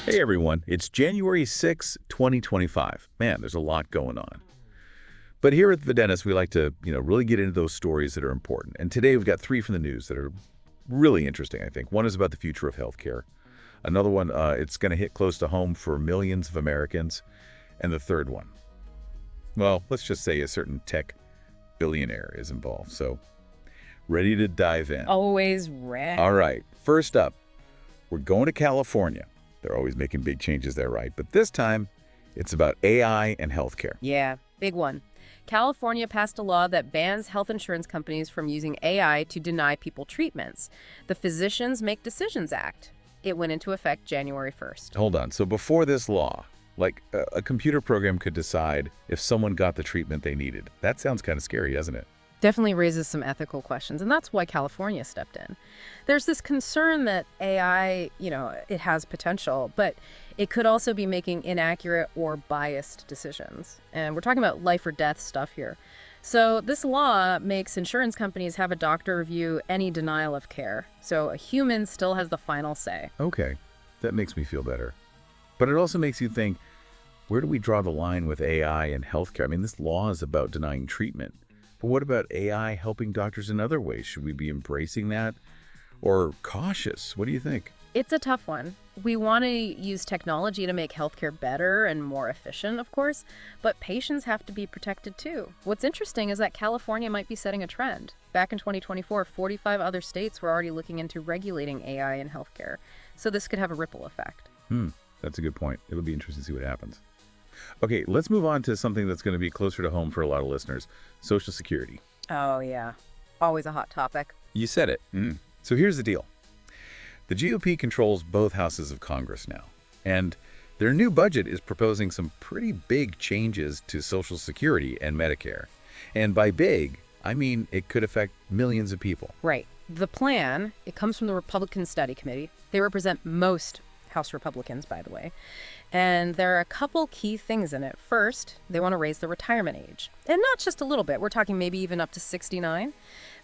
Hey everyone, it's January 6, 2025. Man, there's a lot going on. But here at Videntis, we like to, really get into those stories that are important. And today we've got three from the news that are really interesting, I think. One is about the future of healthcare. Another one, it's going to hit close to home for millions of Americans. And the third one, well, let's just say a certain tech billionaire is involved. So, ready to dive in. Always ready. All right, first up, we're going to California. They're always making big changes there, right? But this time, it's about AI and healthcare. Yeah, big one. California passed a law that bans health insurance companies from using AI to deny people treatments. The Physicians Make Decisions Act. It went into effect January 1st. Hold on. So before this law, like a computer program could decide if someone got the treatment they needed. That sounds kind of scary, doesn't it? Definitely raises some ethical questions, and that's why California stepped in. There's this concern that AI, it has potential, but it could also be making inaccurate or biased decisions. And we're talking about life or death stuff here. So this law makes insurance companies have a doctor review any denial of care. So a human still has the final say. Okay, that makes me feel better. But it also makes you think, where do we draw the line with AI and healthcare? I mean, this law is about denying treatment. But what about AI helping doctors in other ways? Should we be embracing that or cautious? What do you think? It's a tough one. We want to use technology to make healthcare better and more efficient, of course, but patients have to be protected too. What's interesting is that California might be setting a trend. Back in 2024, 45 other states were already looking into regulating AI in healthcare, so this could have a ripple effect. That's a good point. It'll be interesting to see what happens. Okay, let's move on to something that's going to be closer to home for a lot of listeners, Social Security. Oh, yeah. Always a hot topic. You said it. So here's the deal. The GOP controls both houses of Congress now, and their new budget is proposing some pretty big changes to Social Security and Medicare. And by big, I mean it could affect millions of people. Right. The plan, it comes from the Republican Study Committee. They represent most House Republicans, by the way. And there are a couple key things in it. First, they want to raise the retirement age. And not just a little bit. We're talking maybe even up to 69.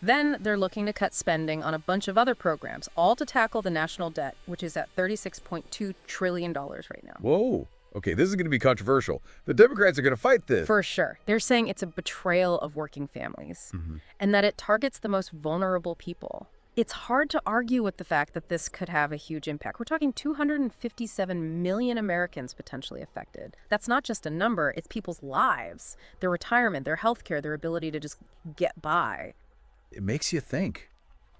Then they're looking to cut spending on a bunch of other programs, all to tackle the national debt, which is at $36.2 trillion right now. Whoa. Okay, this is going to be controversial. The Democrats are going to fight this. For sure. They're saying it's a betrayal of working families and that it targets the most vulnerable people. It's hard to argue with the fact that this could have a huge impact. We're talking 257 million Americans potentially affected. That's not just a number, it's people's lives, their retirement, their health care, their ability to just get by. It makes you think.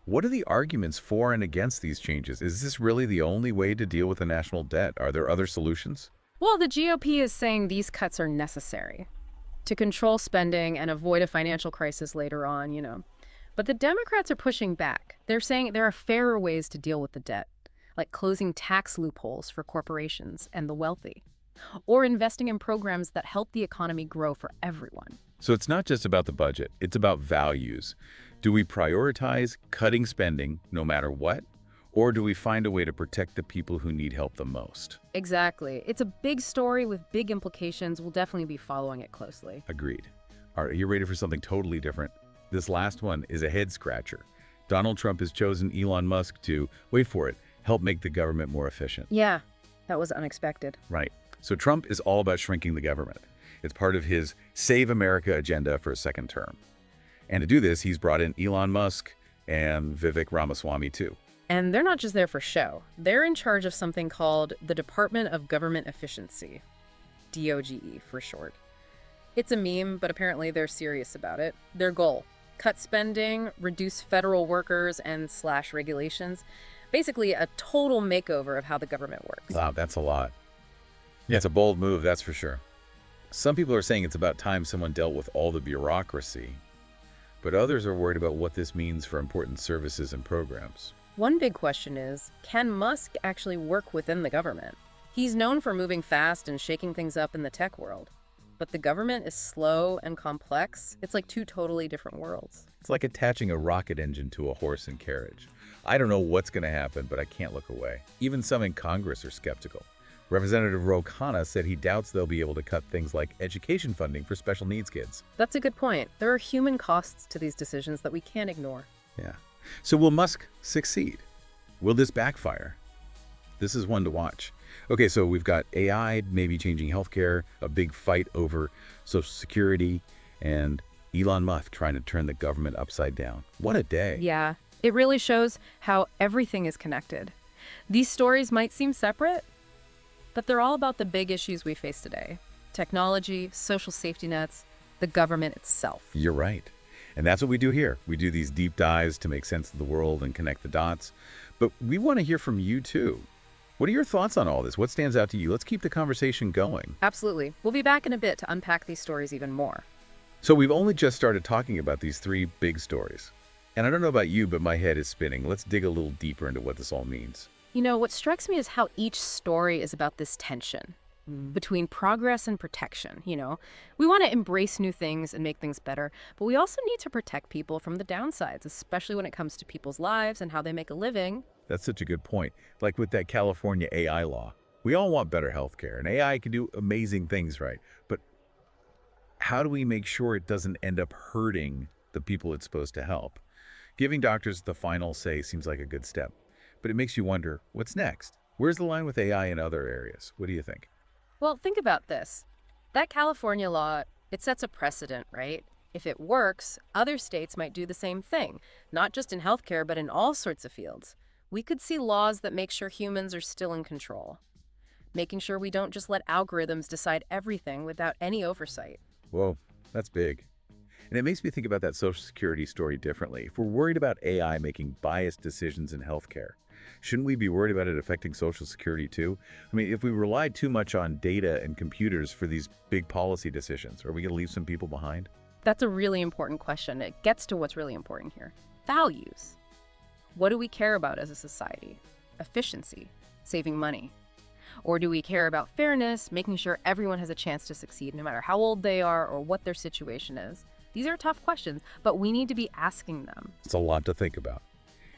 What are the arguments for and against these changes? Is this really the only way to deal with the national debt? Are there other solutions? Well, the GOP is saying these cuts are necessary to control spending and avoid a financial crisis later on. But the Democrats are pushing back. They're saying there are fairer ways to deal with the debt, like closing tax loopholes for corporations and the wealthy, or investing in programs that help the economy grow for everyone. So it's not just about the budget, it's about values. Do we prioritize cutting spending no matter what? Or do we find a way to protect the people who need help the most? Exactly. It's a big story with big implications. We'll definitely be following it closely. Agreed. All right, are you ready for something totally different? This last one is a head-scratcher. Donald Trump has chosen Elon Musk to, wait for it, help make the government more efficient. Yeah, that was unexpected. Right. So Trump is all about shrinking the government. It's part of his Save America agenda for a second term. And to do this, he's brought in Elon Musk and Vivek Ramaswamy, too. And they're not just there for show. They're in charge of something called the Department of Government Efficiency, DOGE for short. It's a meme, but apparently they're serious about it. Their goal: cut spending, reduce federal workers, and slash regulations. Basically, a total makeover of how the government works. Wow, that's a lot. Yeah, it's a bold move, that's for sure. Some people are saying it's about time someone dealt with all the bureaucracy, but others are worried about what this means for important services and programs. One big question is, can Musk actually work within the government? He's known for moving fast and shaking things up in the tech world. But the government is slow and complex. It's like two totally different worlds. It's like attaching a rocket engine to a horse and carriage. I don't know what's going to happen, but I can't look away. Even some in Congress are skeptical. Representative Ro Khanna said he doubts they'll be able to cut things like education funding for special needs kids. That's a good point. There are human costs to these decisions that we can't ignore. Yeah. So will Musk succeed? Will this backfire? This is one to watch. Okay, so we've got AI maybe changing healthcare, a big fight over Social Security, and Elon Musk trying to turn the government upside down. What a day. Yeah, it really shows how everything is connected. These stories might seem separate, but they're all about the big issues we face today: technology, social safety nets, the government itself. You're right. And that's what we do here. We do these deep dives to make sense of the world and connect the dots. But we want to hear from you too. What are your thoughts on all this? What stands out to you? Let's keep the conversation going. Absolutely. We'll be back in a bit to unpack these stories even more. So we've only just started talking about these three big stories. And I don't know about you, but my head is spinning. Let's dig a little deeper into what this all means. You know, what strikes me is how each story is about this tension between progress and protection. We want to embrace new things and make things better, but we also need to protect people from the downsides, especially when it comes to people's lives and how they make a living. That's such a good point. Like with that California AI law. We all want better healthcare, and AI can do amazing things, right? But how do we make sure it doesn't end up hurting the people it's supposed to help? Giving doctors the final say seems like a good step, but it makes you wonder, what's next? Where's the line with AI in other areas? What do you think? Well, think about this. That California law, it sets a precedent, right? If it works, other states might do the same thing, not just in healthcare, but in all sorts of fields. We could see laws that make sure humans are still in control, making sure we don't just let algorithms decide everything without any oversight. Whoa, that's big. And it makes me think about that Social Security story differently. If we're worried about AI making biased decisions in healthcare, shouldn't we be worried about it affecting Social Security too? I mean, if we rely too much on data and computers for these big policy decisions, are we going to leave some people behind? That's a really important question. It gets to what's really important here. Values. What do we care about as a society? Efficiency, saving money. Or do we care about fairness, making sure everyone has a chance to succeed, no matter how old they are or what their situation is? These are tough questions, but we need to be asking them. It's a lot to think about.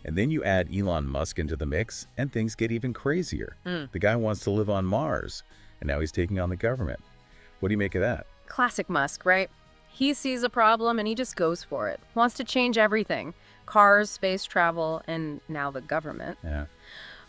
And then you add Elon Musk into the mix, and things get even crazier. The guy wants to live on Mars, and now he's taking on the government. What do you make of that? Classic Musk, right? He sees a problem and he just goes for it. Wants to change everything. Cars, space travel, and now the government. Yeah.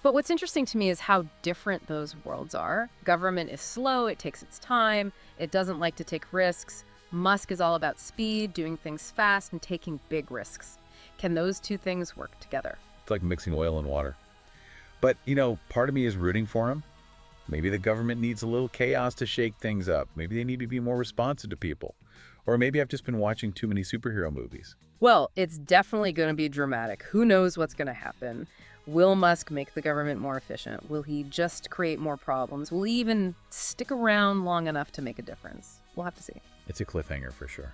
But what's interesting to me is how different those worlds are. Government is slow, it takes its time, it doesn't like to take risks. Musk is all about speed, doing things fast, and taking big risks. Can those two things work together? It's like mixing oil and water. But, part of me is rooting for him. Maybe the government needs a little chaos to shake things up. Maybe they need to be more responsive to people. Or maybe I've just been watching too many superhero movies. Well, it's definitely going to be dramatic. Who knows what's going to happen? Will Musk make the government more efficient? Will he just create more problems? Will he even stick around long enough to make a difference? We'll have to see. It's a cliffhanger for sure.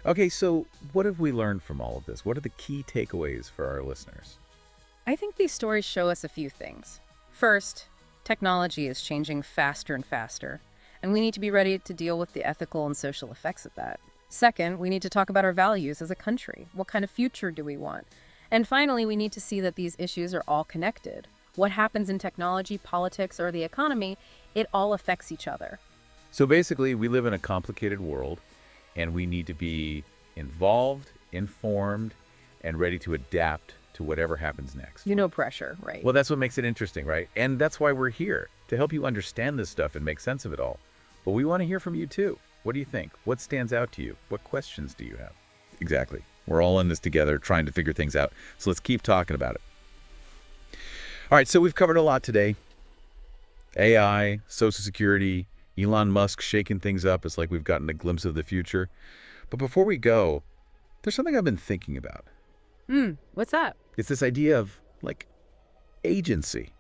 Okay, so what have we learned from all of this? What are the key takeaways for our listeners? I think these stories show us a few things. First, technology is changing faster and faster, and we need to be ready to deal with the ethical and social effects of that. Second, we need to talk about our values as a country. What kind of future do we want? And finally, we need to see that these issues are all connected. What happens in technology, politics, or the economy, it all affects each other. So basically, we live in a complicated world, and we need to be involved, informed, and ready to adapt to whatever happens next. No pressure, right? Well, that's what makes it interesting, right? And that's why we're here, to help you understand this stuff and make sense of it all. But we want to hear from you too. What do you think? What stands out to you? What questions do you have? Exactly. We're all in this together, trying to figure things out. So let's keep talking about it. All right, so we've covered a lot today. AI, Social Security, Elon Musk shaking things up. It's like we've gotten a glimpse of the future. But before we go, there's something I've been thinking about. What's that? It's this idea of, agency,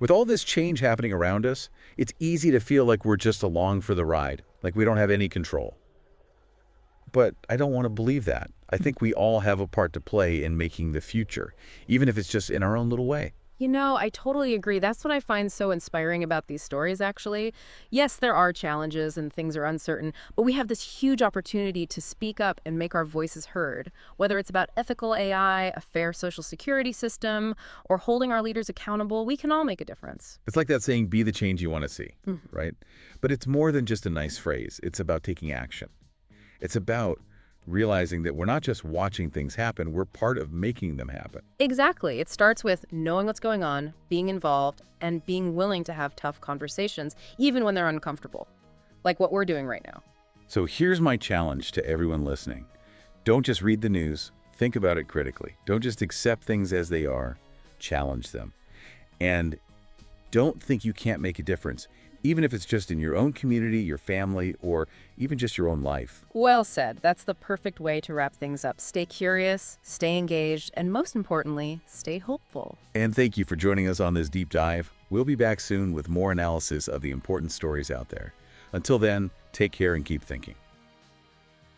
With all this change happening around us, it's easy to feel like we're just along for the ride, like we don't have any control. But I don't want to believe that. I think we all have a part to play in making the future, even if it's just in our own little way. I totally agree. That's what I find so inspiring about these stories, actually. Yes, there are challenges and things are uncertain, but we have this huge opportunity to speak up and make our voices heard. Whether it's about ethical AI, a fair social security system, or holding our leaders accountable, we can all make a difference. It's like that saying, be the change you want to see, right? But it's more than just a nice phrase. It's about taking action. It's about realizing that we're not just watching things happen, we're part of making them happen. Exactly. It starts with knowing what's going on, being involved, and being willing to have tough conversations, even when they're uncomfortable, like what we're doing right now. So here's my challenge to everyone listening. Don't just read the news, think about it critically. Don't just accept things as they are, challenge them. And don't think you can't make a difference, even if it's just in your own community, your family, or even just your own life. Well said. That's the perfect way to wrap things up. Stay curious, stay engaged, and most importantly, stay hopeful. And thank you for joining us on this deep dive. We'll be back soon with more analysis of the important stories out there. Until then, take care and keep thinking.